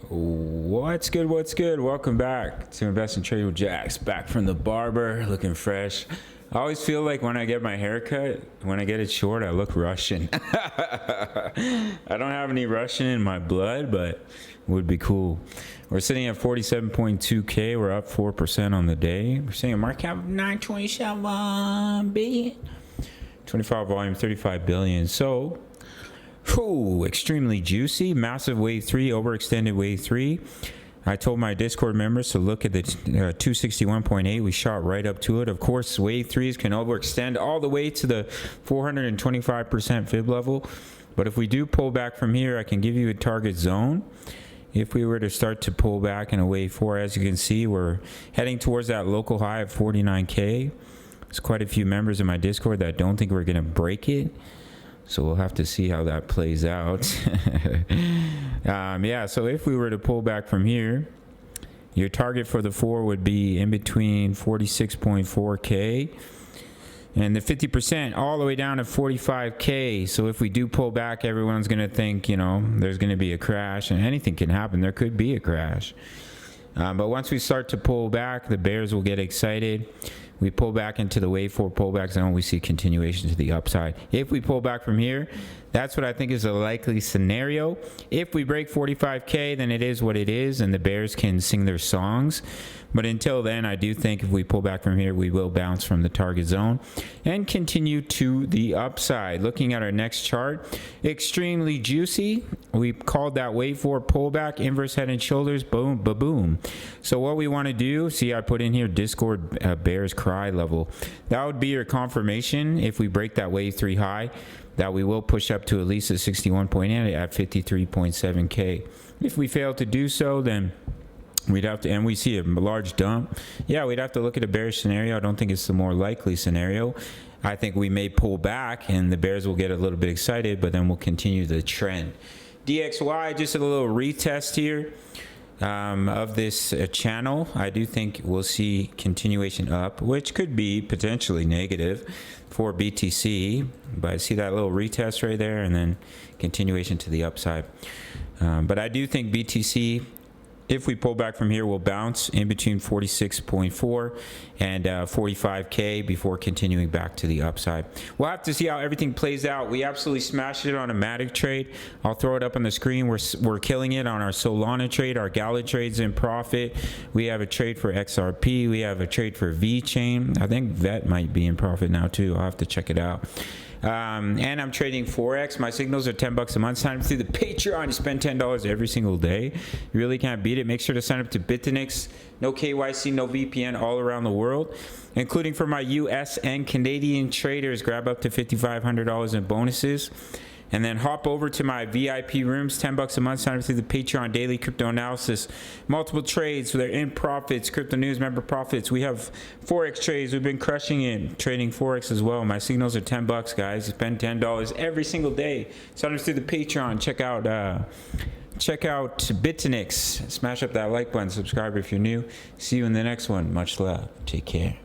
What's good? What's good? Welcome back to Invest and Trade with Jax. Back from the barber, looking fresh. I always feel like when I get my hair cut, when I get it short, I look Russian. I don't have any Russian in my blood, but it would be cool. We're sitting at 47.2K. We're up 4% on the day. We're seeing a market cap of 927 billion. 25 volume, 35 billion. So, extremely juicy. Massive wave 3, overextended wave 3. I told my Discord members to look at the 261.8. We shot right up to it. Of course, wave 3s can overextend all the way to the 425% fib level. But if we do pull back from here, I can give you a target zone. If we were to start to pull back in a wave 4, as you can see, we're heading towards that local high of 49K. There's quite a few members in my Discord that don't think we're going to break it. So we'll have to see how that plays out. Yeah, so if we were to pull back from here, your target for the 4 would be in between 46.4K and the 50% all the way down to 45K. So if we do pull back, everyone's going to think, you know, there's going to be a crash, and anything can happen. There could be a crash. But once we start to pull back, the bears will get excited. We pull back into the wave 4 pullback zone, we see continuation to the upside. If we pull back from here, that's what I think is a likely scenario. If we break 45K, then it is what it is, and the bears can sing their songs. But until then, I do think if we pull back from here, we will bounce from the target zone and continue to the upside. Looking at our next chart, extremely juicy. We called that wave 4 pullback, inverse head and shoulders, boom, ba-boom. So what we want to do, see I put in here Discord bears cry level. That would be your confirmation if we break that wave 3 high, that we will push up to at least a 61.8 at 53.7K. If we fail to do so, then we'd have to, and we see a large dump. Yeah, we'd have to look at a bearish scenario. I don't think it's the more likely scenario. I think we may pull back and the bears will get a little bit excited, but then we'll continue the trend. DXY, just a little retest here of this channel. I do think we'll see continuation up, which could be potentially negative for BTC, but I see that little retest right there and then continuation to the upside. But I do think BTC, if we pull back from here, we'll bounce in between 46.4 and 45K before continuing back to the upside. We'll have to see how everything plays out. We absolutely smashed it on a Matic trade. I'll throw it up on the screen. We're killing it on our Solana trade. Our Gala trade's in profit. We have a trade for XRP. We have a trade for VeChain. I think VET might be in profit now too. I'll have to check it out. And I'm trading Forex. My signals are $10 a month. Sign up through the Patreon. You spend $10 every single day. You really can't beat it. Make sure to sign up to BITUNIX. No KYC, no VPN, all around the world, including for my US and Canadian traders. Grab up to $5,500 in bonuses. And then hop over to my VIP rooms, $10 a month. Sign up through the Patreon, daily crypto analysis, multiple trades. So they're in profits, crypto news, member profits. We have Forex trades. We've been crushing it, trading Forex as well. My signals are $10, guys. You spend $10 every single day. Sign up through the Patreon. Check out BITUNIX. Smash up that like button. Subscribe if you're new. See you in the next one. Much love. Take care.